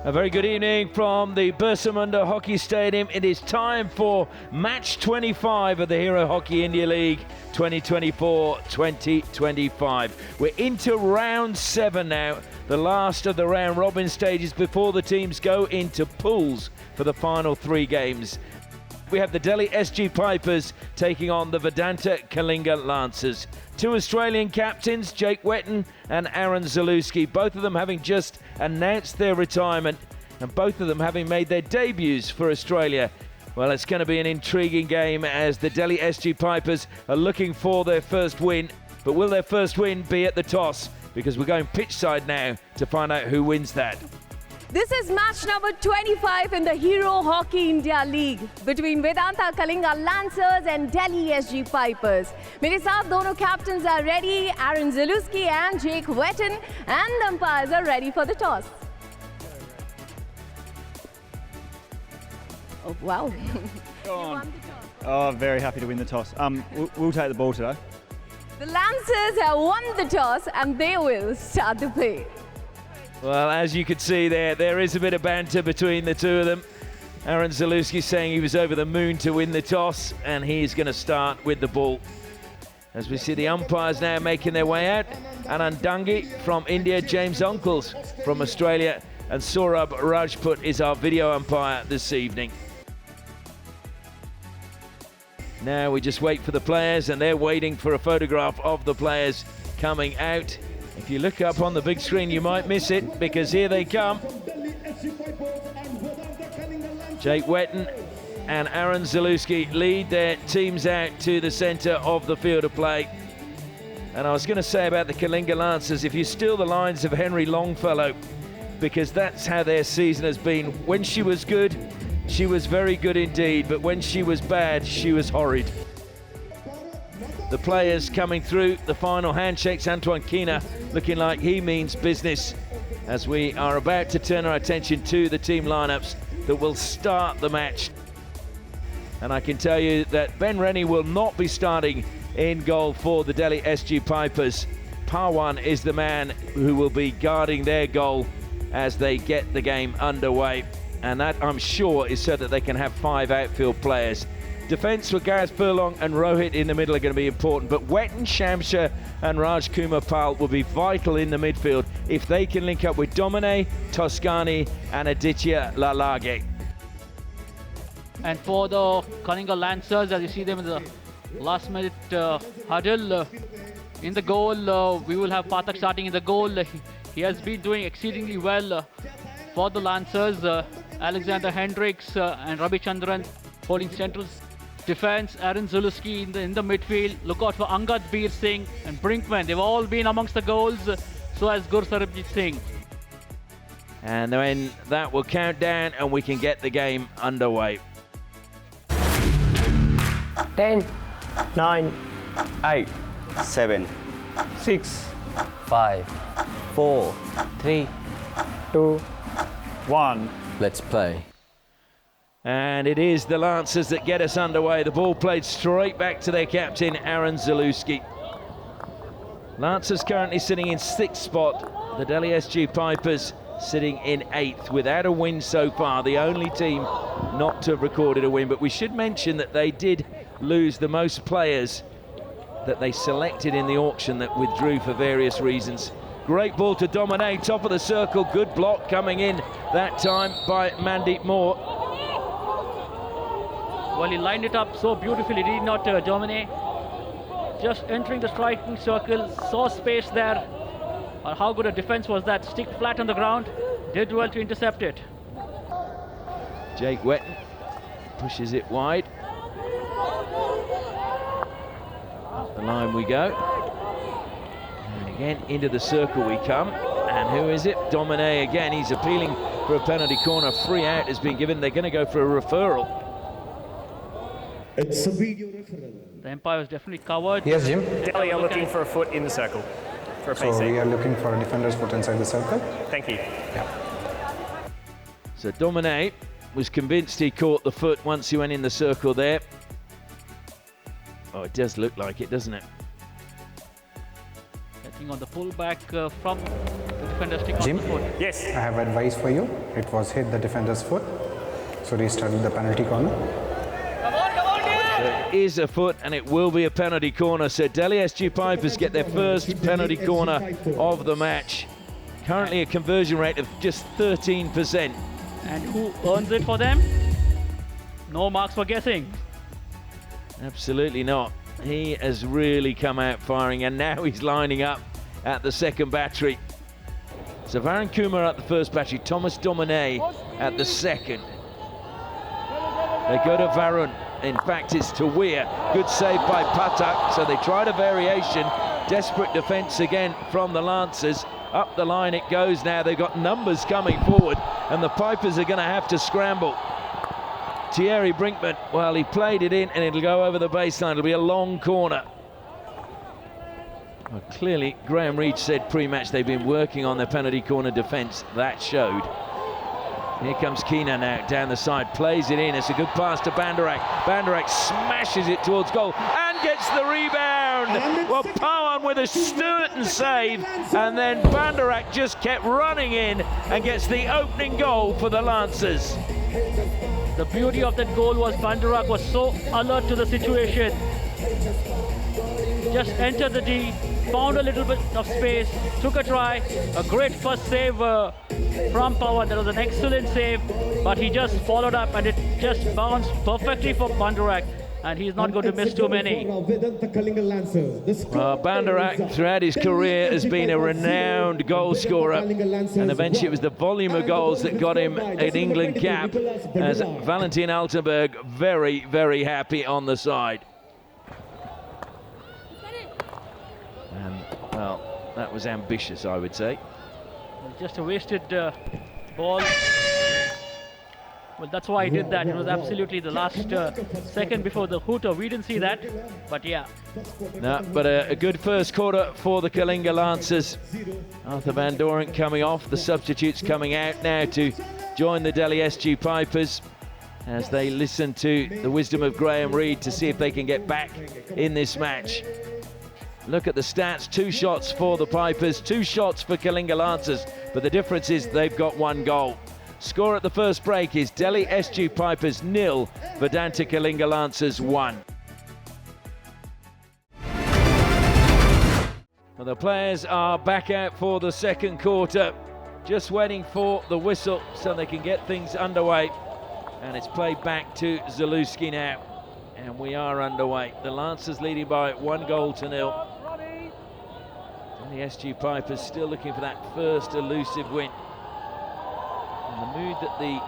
A very good evening from the Birsamunda Hockey Stadium. It is time for match 25 of the Hero Hockey India League 2024-2025. We're into round 7 now, the last of the round robin stages before the teams go into pools for the final 3 games. We have the Delhi SG Pipers taking on the Vedanta Kalinga Lancers. 2 Australian captains, Jake Wetton and Aaron Zalewski, both of them having just announced their retirement and both of them having made their debuts for Australia. Well, it's going to be an intriguing game as the Delhi SG Pipers are looking for their first win. But will their first win be at the toss? Because we're going pitch side now to find out who wins that. This is match number 25 in the Hero Hockey India League between Vedanta Kalinga Lancers and Delhi SG Pipers. मेरे साथ दोनों captains are ready, Aaron Zalewski and Jake Wetton, and the umpires are ready for the toss. Oh, wow. Go on. Oh, very happy to win the toss. We'll take the ball today. The Lancers have won the toss and they will start the play. Well, as you could see there is a bit of banter between the two of them. Aaron Zalewski saying he was over the moon to win the toss, and he's going to start with the ball. As we see the umpires now making their way out. Anand Dangi from India, James Uncles from Australia, and Saurabh Rajput is our video umpire this evening. Now we just wait for the players, and they're waiting for a photograph of the players coming out. If you look up on the big screen, you might miss it, because here they come. Jake Wetton and Aaron Zalewski lead their teams out to the centre of the field of play. And I was going to say about the Kalinga Lancers, if you steal the lines of Henry Longfellow, because that's how their season has been. When she was good, she was very good indeed, but when she was bad, she was horrid. The players coming through, the final handshakes. Antoine Kina looking like he means business as we are about to turn our attention to the team lineups that will start the match. And I can tell you that Ben Rennie will not be starting in goal for the Delhi SG Pipers. Parwan is the man who will be guarding their goal as they get the game underway. And that, I'm sure, is so that they can have 5 outfield players. Defence for Gareth Furlong and Rohit in the middle are going to be important, but Wetton, Shamsha and Raj Kumar Pal will be vital in the midfield if they can link up with Domine, Toscani and Aditya Lalage. And for the Kalinga Lancers, as you see them in the last minute huddle, in the goal, we will have Pathak starting in the goal. He has been doing exceedingly well for the Lancers. Alexander Hendricks and Ravi Chandran holding central defense. Aaron Zalewski in the midfield. Look out for Angad Beer Singh and Brinkman. They've all been amongst the goals, so has Gursarabjit Singh. And then that will count down and we can get the game underway. 10, 9, 8, 7, 6, 5, 4, 3, 2, 1. let's play. And it is the Lancers that get us underway. The ball played straight back to their captain, Aaron Zalewski. Lancers currently sitting in 6th spot. The Delhi SG Pipers sitting in 8th without a win so far. The only team not to have recorded a win. But we should mention that they did lose the most players that they selected in the auction that withdrew for various reasons. Great ball to Domine, top of the circle. Good block coming in that time by Mandeep Moore. Well, he lined it up so beautifully, did not dominate. Just entering the striking circle, saw space there. How good a defense was that? Stick flat on the ground, did well to intercept it. Jake Wetton pushes it wide. Up the line we go. And again, into the circle we come. And who is it? Domine again. He's appealing for a penalty corner. Free out has been given. They're going to go for a referral. It's a video referral. The umpire was definitely covered. Yes, Jim. Delhi are looking for a foot in the circle for a So PC. we are looking for a defender's foot inside the circle. Thank you. So Domine was convinced he caught the foot once he went in the circle there. Oh, it does look like it, doesn't it? Getting on the pullback from the defender stick on Jim? the foot. Yes. I have advice for you. It was hit the defender's foot. So restart with the penalty corner. It is a foot and it will be a penalty corner. So Delhi SG Pipers get their first penalty corner of the match. Currently a conversion rate of just 13%. And who earns it for them? No marks for guessing. Absolutely not. He has really come out firing and now he's lining up at the second battery. So Varun Kumar at the first battery, Thomas Dominay at the second. They go to Varun. In fact, it's to Weir. Good save by Patak. So they tried a variation. Desperate defence again from the Lancers. Up the line it goes now. They've got numbers coming forward and the Pipers are going to have to scramble. Thierry Brinkman, well, he played it in and it'll go over the baseline. It'll be a long corner. Well, clearly, Graham Reid said pre-match they've been working on their penalty corner defence. That showed. Here comes Keena now, down the side, plays it in. It's a good pass to Bandarak. Bandarak smashes it towards goal and gets the rebound. Well, Pawan with a certain save, and then Bandarak just kept running in and gets the opening goal for the Lancers. The beauty of that goal was Bandarak was so alert to the situation. Just entered the D, found a little bit of space, took a try, a great first save from Pawan. That was an excellent save, but he just followed up and it just bounced perfectly for Bandarak, and he's not going to miss too many. Bandarak throughout his career has been a renowned goal scorer, and eventually it was the volume of goals that got him an England cap, as Valentin Altenberg very, very happy on the side. And, well, that was ambitious, I would say. Just a wasted ball. Well, that's why he did that. It was absolutely the last second before the hooter. We didn't see that, but yeah. No, but a good first quarter for the Kalinga Lancers. Arthur Van Doren coming off, the substitutes coming out now to join the Delhi SG Pipers as they listen to the wisdom of Graham Reid to see if they can get back in this match. Look at the stats, 2 shots for the Pipers, 2 shots for Kalinga Lancers, but the difference is they've got 1 goal. Score at the first break is Delhi SG Pipers 0, Vedanta Kalinga Lancers 1. Well, the players are back out for the second quarter, just waiting for the whistle so they can get things underway. And it's played back to Zalewski now. And we are underway. The Lancers leading by 1-0. And the SG Pipers still looking for that first elusive win. And the mood that the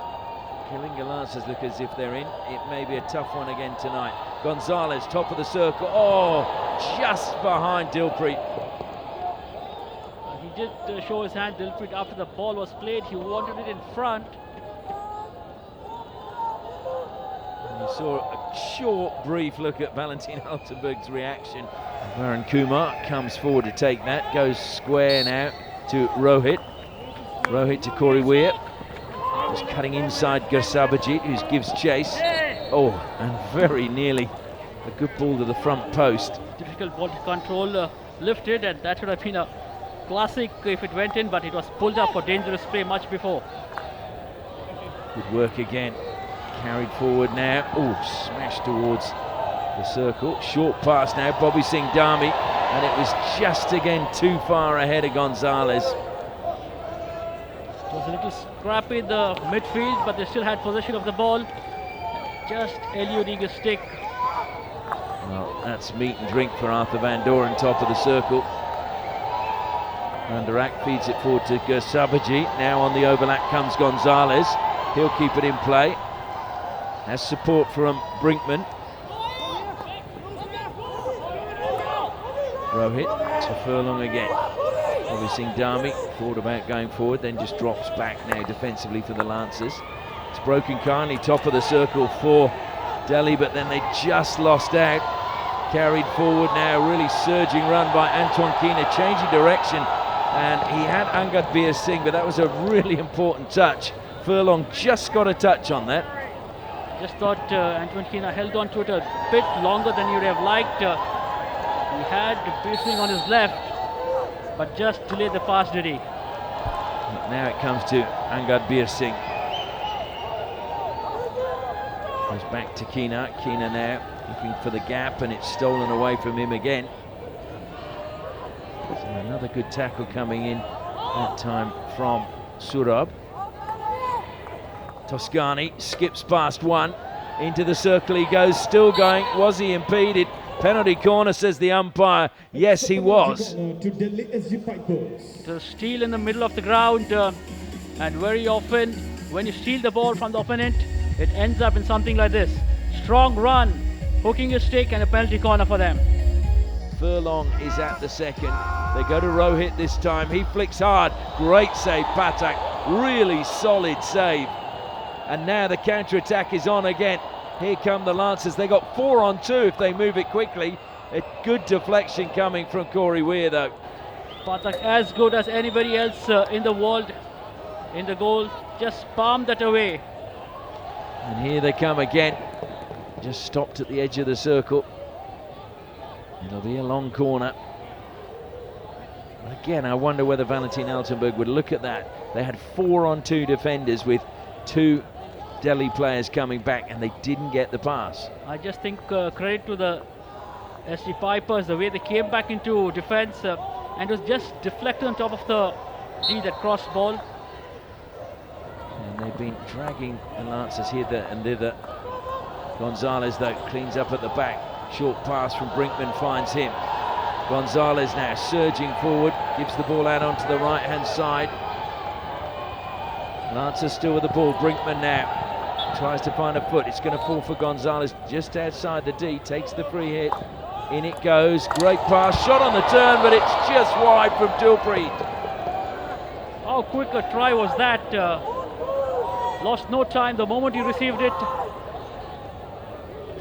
Kalinga Lancers look as if they're in, it may be a tough one again tonight. Gonzalez, top of the circle. Oh, just behind Dilpreet. He did show his hand, Dilpreet, after the ball was played. He wanted it in front. You saw a short, brief look at Valentin Altenberg's reaction. Varun Kumar comes forward to take that, goes square now to Rohit. Rohit to Corey Weir. Just cutting inside Gersabajit, who gives chase. Oh, and very nearly a good ball to the front post. Difficult ball to control, lifted, and that should have been a classic if it went in, but it was pulled up for dangerous play much before. Good work again. Carried forward now. Oh, smashed towards the circle. Short pass now, Bobby Singh Dami, and it was just again too far ahead of Gonzalez. It was a little scrappy in the midfield, but they still had possession of the ball. Just eluding a stick. Well, that's meat and drink for Arthur Van Doren, top of the circle. Van der Ack feeds it forward to Gersabajit. Now on the overlap comes Gonzalez. He'll keep it in play. Has support from Brinkman. Rohit to Furlong again. Bobby Singh Dami thought about going forward, then just drops back now defensively for the Lancers. It's broken kindly, top of the circle for Delhi, but then they just lost out. Carried forward now, really surging run by Antoine Keena, changing direction, and he had Angad Bir Singh, but that was a really important touch. Furlong just got a touch on that. Just thought Antoine Keena held on to it a bit longer than you'd have liked. He had Bir Singh on his left, but just delayed the pass, did he? Now it comes to Angad Bir Singh. Goes back to Keena. Keena now looking for the gap, and it's stolen away from him again. So another good tackle coming in, that time from Surab. Toscani skips past one. Into the circle he goes, still going. Was he impeded? Penalty corner, says the umpire. Yes, he was. The steal in the middle of the ground, and very often when you steal the ball from the opponent, it ends up in something like this. Strong run, hooking a stick, and a penalty corner for them. Furlong is at the second. They go to Rohit this time. He flicks hard. Great save, Patak. Really solid save. And now the counter-attack is on again. Here come the Lancers. They got 4 on 2 if they move it quickly. A good deflection coming from Corey Weir though. Patak as good as anybody else in the world in the goal. Just palm that away. And here they come again. Just stopped at the edge of the circle. It'll be a long corner. Again, I wonder whether Valentin Altenberg would look at that. They had 4 on 2 defenders with 2 Delhi players coming back, and they didn't get the pass. I just think credit to the SG Pipers, the way they came back into defense and was just deflected on top of the that cross ball. And they've been dragging the Lancers hither and thither. Gonzalez though cleans up at the back. Short pass from Brinkman finds him. Gonzalez now surging forward, gives the ball out onto the right hand side. Lancers still with the ball. Brinkman now tries to find a foot. It's going to fall for Gonzalez just outside the D. Takes the free hit. In it goes. Great pass. Shot on the turn, but it's just wide from Dilpreet. How quick a try was that? Lost no time the moment he received it.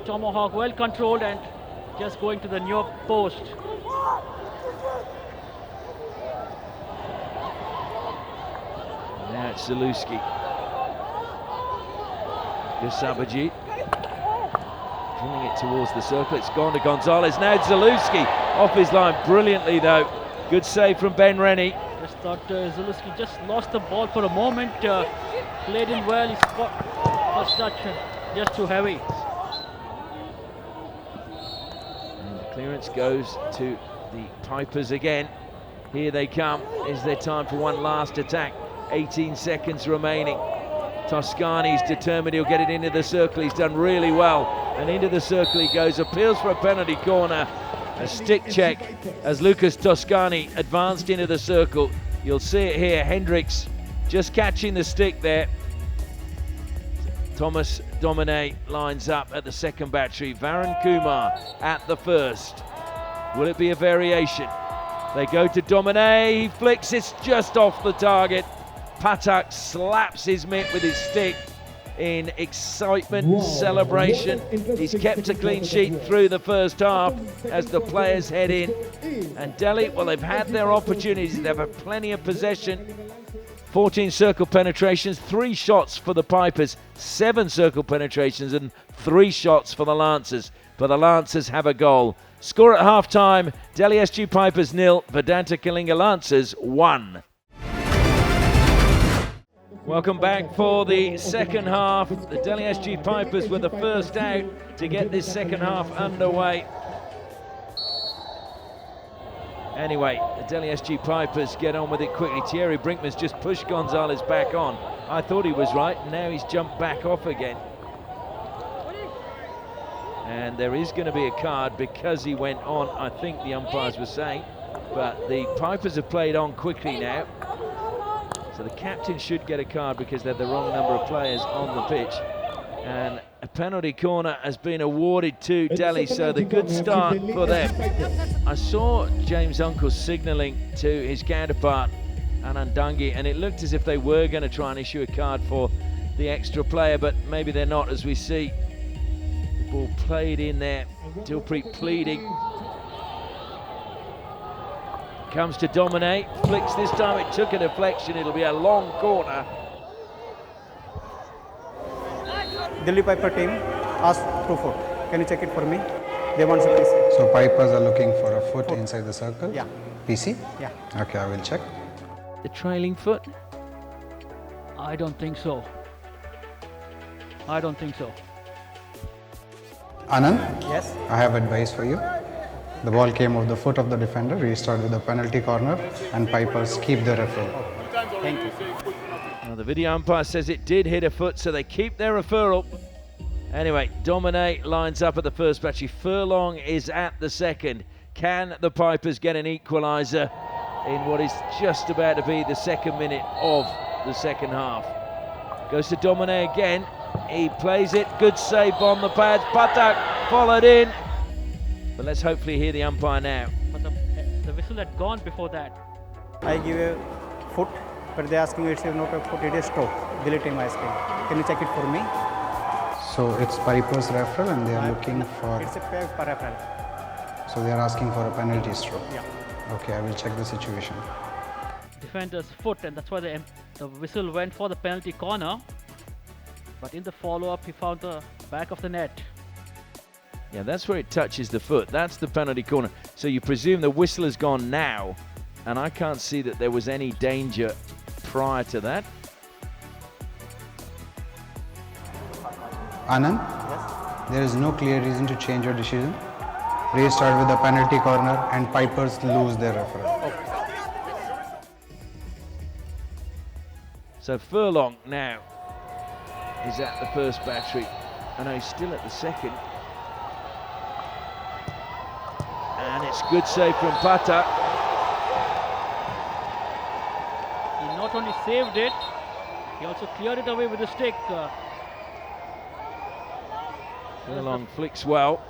Tomahawk well controlled and just going to the near post. Now it's Zalewski. Sabajit drilling it towards the circle. It's gone to Gonzalez. Now Zalewski off his line brilliantly though. Good save from Ben Rennie. Just thought Zalewski just lost the ball for a moment. Played in well. He's got first touch just too heavy. And the clearance goes to the Pipers again. Here they come. Is there time for one last attack? 18 seconds remaining. Toscani's determined he'll get it into the circle. He's done really well. And into the circle he goes. Appeals for a penalty corner. A stick check as Lucas Toscani advanced into the circle. You'll see it here. Hendricks just catching the stick there. Thomas Domine lines up at the second battery. Varun Kumar at the first. Will it be a variation? They go to Domine. He flicks. It's just off the target. Patak slaps his mitt with his stick in excitement, celebration. He's kept a clean sheet through the first half as the players head in. And Delhi, well, they've had their opportunities. They've had plenty of possession. 14 circle penetrations, 3 shots for the Pipers, 7 circle penetrations and 3 shots for the Lancers. But the Lancers have a goal. Score at half-time, Delhi SG Pipers 0, Vedanta Kalinga Lancers 1. Welcome back for the second half. The Delhi SG Pipers were the first out to get this second half underway. Anyway, the Delhi SG Pipers get on with it quickly. Thierry Brinkman's just pushed Gonzalez back on. I thought he was right, now he's jumped back off again. And there is going to be a card because he went on, I think the umpires were saying. But the Pipers have played on quickly now. So the captain should get a card because they're the wrong number of players on the pitch. And a penalty corner has been awarded to Delhi, so the good start for them. I saw James Uncle signalling to his counterpart, Anandangi, and it looked as if they were going to try and issue a card for the extra player, but maybe they're not, as we see the ball played in there. Dilpreet pleading. Comes to Domine, flicks this time, it took a deflection, it'll be a long corner. Delhi Piper team asked through foot. Can you check it for me? They want some PC. So Pipers are looking for a foot inside the circle? Yeah. PC? Yeah. Okay, I will check. The trailing foot. I don't think so. I don't think so. Anand, Yes. I have advice for you. The ball came off the foot of the defender. Restart with the penalty corner, and Pipers keep the referral. Thank you. Well, the video umpire says it did hit a foot, so they keep their referral. Anyway, Domine lines up at the first battery. Furlong is at the second. Can the Pipers get an equaliser in what is just about to be the second minute of the second half? Goes to Domine again. He plays it. Good save on the pads. Patak followed in. But let's hopefully hear the umpire now. But the whistle had gone before that. I give a foot, but they asking it's not a foot, it is toe. Delete team asking. Can you check it for me? So it's Pipers referral, and they are looking for. It's a pair peripheral. So they are asking for a penalty stroke. Yeah. Okay, I will check the situation. Defender's foot, and that's why the whistle went for the penalty corner. But in the follow-up, he found the back of the net. Yeah, that's where it touches the foot. That's the penalty corner. So you presume the whistle has gone now, and I can't see that there was any danger prior to that. Anand, there is no clear reason to change your decision. Restart with the penalty corner, and Pipers lose their referral. So Furlong now is at the first battery. I know he's still at the second. And it's good save from Pata. He not only saved it, he also cleared it away with the stick. Furlong flicks well.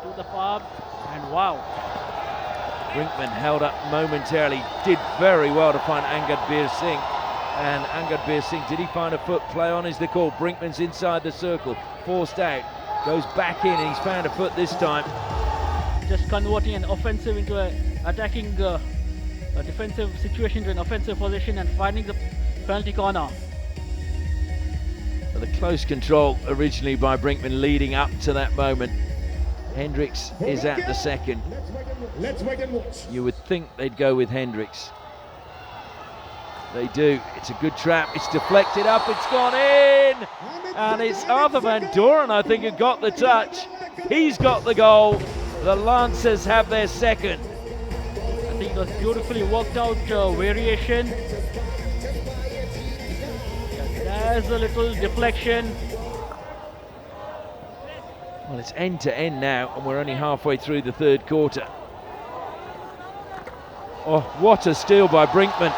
To the pub, and wow. Brinkman held up momentarily, did very well to find Angad Bir Singh. And Angad Bir Singh, did he find a foot? Play on is the call. Brinkman's inside the circle, forced out, goes back in, and he's found a foot this time. Just converting an offensive into a attacking a defensive situation to an offensive position and finding the penalty corner. But the close control originally by Brinkman leading up to that moment. Hendricks is at the second. You would think they'd go with Hendricks. They do. It's a good trap. It's deflected up. It's gone in. And it's Arthur Van Doren, I think, who got the touch. He's got the goal. The Lancers have their second. I think it was beautifully worked out variation. There's a little deflection. Well, it's end to end now, and we're only halfway through the third quarter. Oh, what a steal by Brinkman.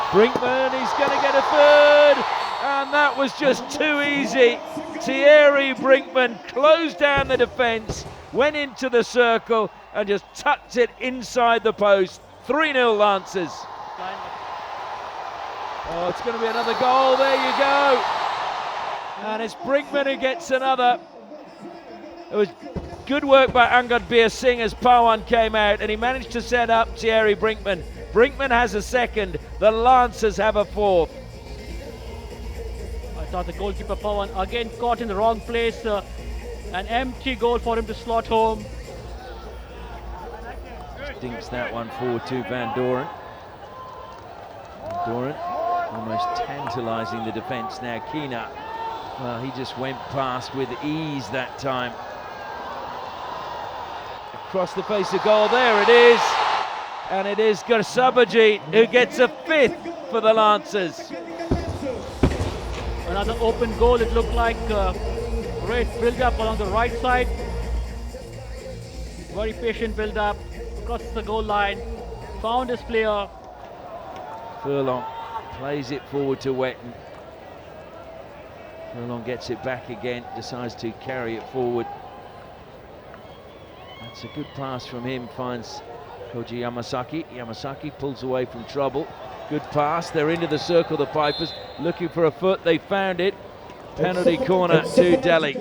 Brinkman, he's going to get a third, and that was just too easy. Thierry Brinkman closed down the defence, went into the circle, and just tucked it inside the post. 3-0 Lancers. Oh, it's going to be another goal. There you go. And it's Brinkman who gets another. It was good work by Angad Bir Singh as Pawan came out, and he managed to set up Thierry Brinkman. Brinkman has a second. The Lancers have a fourth. I thought the goalkeeper Pawan again caught in the wrong place. An empty goal for him to slot home. Dinks that one forward to Van Doren. Van Doren almost tantalising the defence now. Keena, well, he just went past with ease that time. Across the face of goal, there it is. And it is Gursabajit who gets a fifth for the Lancers. Another open goal, it looked like. Great build-up along the right side. Very patient build-up. Across the goal line. Found his player. Furlong plays it forward to Wetton. Furlong gets it back again, decides to carry it forward. That's a good pass from him, finds Koji Yamasaki. Yamasaki pulls away from trouble. Good pass, they're into the circle, the Pipers, looking for a foot, they found it. Penalty corner to Delhi.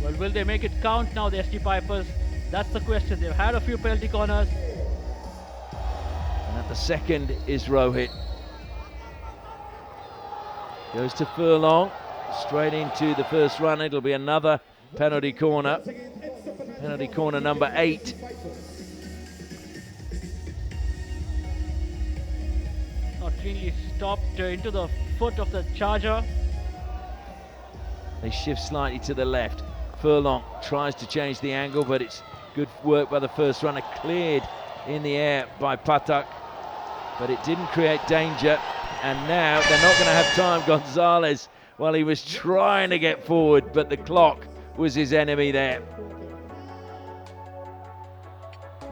Well, will they make it count now, the ST Pipers? That's the question. They've had a few penalty corners. And at the second is Rohit. Goes to Furlong, straight into the first run. It'll be another penalty corner. Penalty corner number 8. cleanly stopped into the foot of the charger. They shift slightly to the left. Furlong tries to change the angle, but it's good work by the first runner. Cleared in the air by Patak, but it didn't create danger. And now they're not going to have time. Gonzalez, well, he was trying to get forward, but the clock was his enemy there.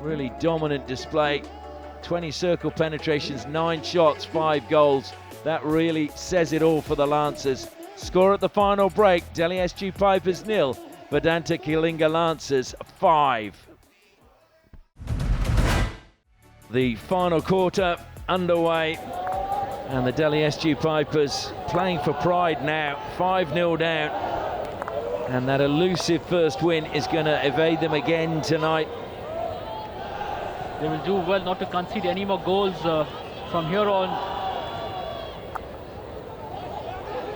Really dominant display. 20 circle penetrations, 9 shots, 5 goals. That really says it all for the Lancers. Score at the final break, Delhi SG Pipers 0, Vedanta Kalinga Lancers 5. The final quarter underway, and the Delhi SG Pipers playing for pride now, 5-0 down. And that elusive first win is going to evade them again tonight. They will do well not to concede any more goals from here on.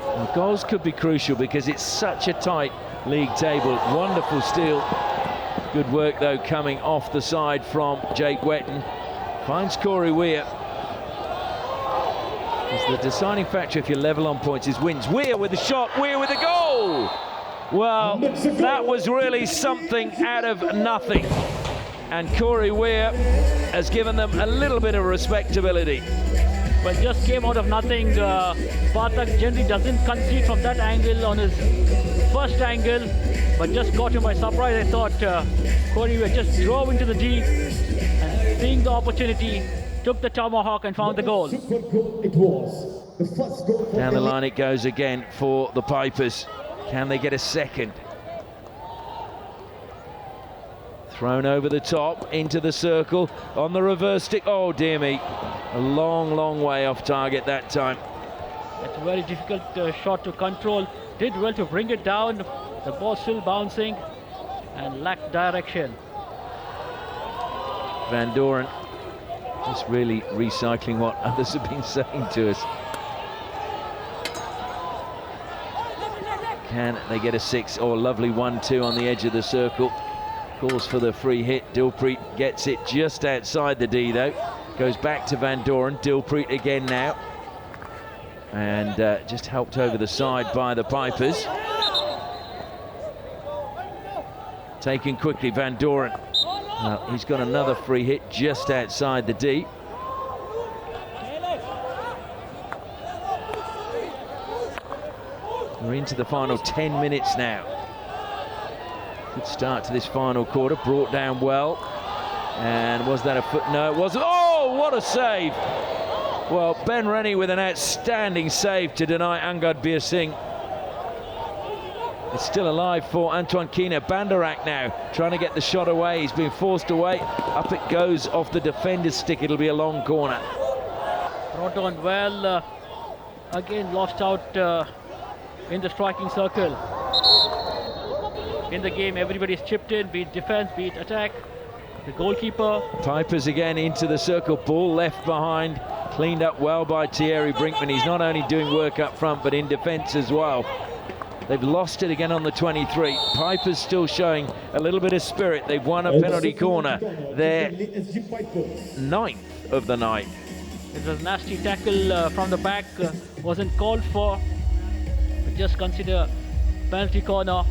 Well, goals could be crucial because it's such a tight league table. Wonderful steal. Good work though coming off the side from Jake Wetton. Finds Corey Weir. It's the deciding factor if you're level on points is wins. Weir with the shot, Weir with the goal! Well, that was really something out of nothing. And Corey Weir has given them a little bit of respectability. Well, just came out of nothing. Patak generally doesn't concede from that angle on his first angle, but just caught him by surprise. I thought Corey Weir just drove into the deep and seeing the opportunity, took the tomahawk and found the goal. Down the line it goes again for the Pipers. Can they get a second? Thrown over the top, into the circle, on the reverse stick. Oh, dear me. A long, long way off target that time. It's a very difficult shot to control. Did well to bring it down. The ball still bouncing and lacked direction. Van Doren just really recycling what others have been saying to us. Can they get a 6? Oh, lovely 1-2 on the edge of the circle. Calls for the free hit. Dilpreet gets it just outside the D though. Goes back to Van Doren. Dilpreet again now. And just helped over the side by the Pipers. Taken quickly, Van Doren. Well, he's got another free hit just outside the D. We're into the final 10 minutes now. Good start to this final quarter, brought down well. And was that a foot? No, it wasn't. Oh, what a save! Well, Ben Rennie with an outstanding save to deny Angad Bir Singh. It's still alive for Antoine Keener. Bandarak now trying to get the shot away. He's been forced away. Up it goes off the defender's stick. It'll be a long corner. Brought on well. Again lost out in the striking circle. In the game, everybody's chipped in, be it defense, be it attack. The goalkeeper. Pipers again into the circle, ball left behind. Cleaned up well by Thierry Brinkman. He's not only doing work up front, but in defence as well. They've lost it again on the 23. Pipers still showing a little bit of spirit. They've won a penalty corner. Their 9th of the night. It was a nasty tackle from the back. Wasn't called for. But just consider penalty corner.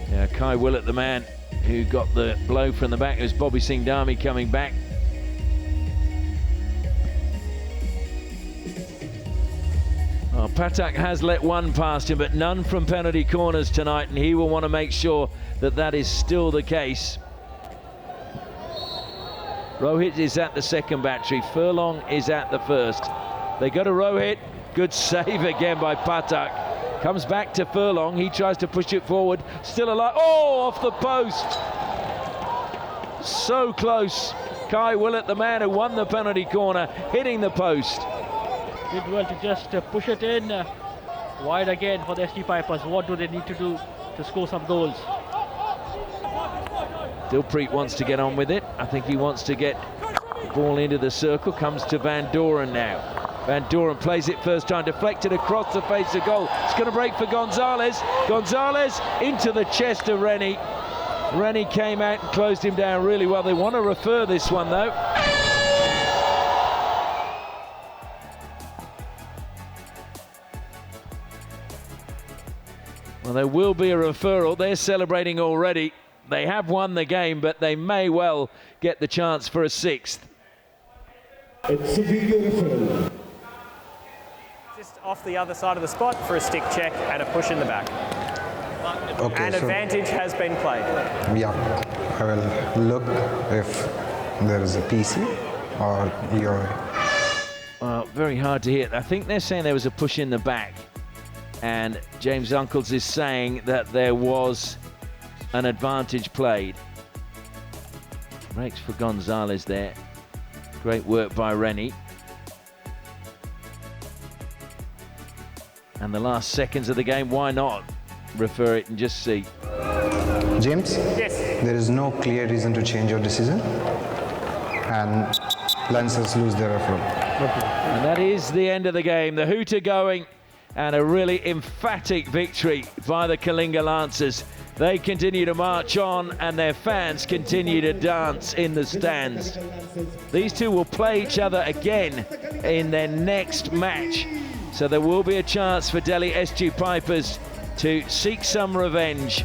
Yeah, Kai Willett, the man who got the blow from the back. It was Bobby Singh Dami coming back. Well, Patak has let one past him, but none from penalty corners tonight, and he will want to make sure that that is still the case. Rohit is at the second battery. Furlong is at the first. They go to Rohit. Good save again by Patak. Comes back to Furlong. He tries to push it forward. Still alive. Oh, off the post. So close. Kai Willett, the man who won the penalty corner, hitting the post. Did well to just push it in. Wide again for the SG Pipers. What do they need to do to score some goals? Dilpreet wants to get on with it. I think he wants to get the ball into the circle. Comes to Van Doren now. Van Doren plays it first time, deflected across the face of goal. It's going to break for Gonzalez. Gonzalez into the chest of Rennie. Rennie came out and closed him down really well. They want to refer this one though. Well, there will be a referral. They're celebrating already. They have won the game, but they may well get the chance for a sixth. It's a video referral. Just off the other side of the spot for a stick check and a push in the back. Okay, And so advantage has been played. yeah, I will look if there is a PC or your. Very hard to hear. I think they're saying there was a push in the back, and James Uncles is saying that there was an advantage played. Breaks for Gonzalez there. Great work by Rennie. And the last seconds of the game, why not refer it and just see? James? Yes. There is no clear reason to change your decision, and Lancers lose their referral. And that is the end of the game. The hooter going, and a really emphatic victory by the Kalinga Lancers. They continue to march on, and their fans continue to dance in the stands. These two will play each other again in their next match. So there will be a chance for Delhi SG Pipers to seek some revenge.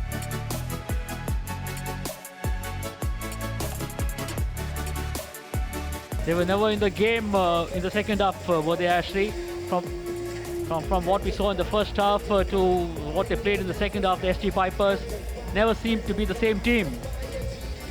They were never in the game in the second half, were they, Ashley? From what we saw in the first half to what they played in the second half, the SG Pipers never seemed to be the same team.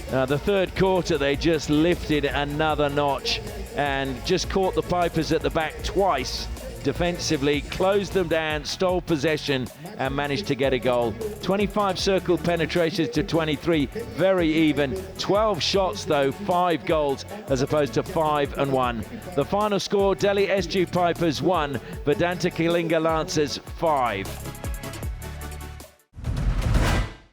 The third quarter, they just lifted another notch and just caught the Pipers at the back twice defensively, closed them down, stole possession and managed to get a goal. 25 circle penetrations to 23, very even. 12 shots though, 5 goals as opposed to 5 and 1. The final score, Delhi SG Pipers 1, Vedanta Kalinga Lancers 5.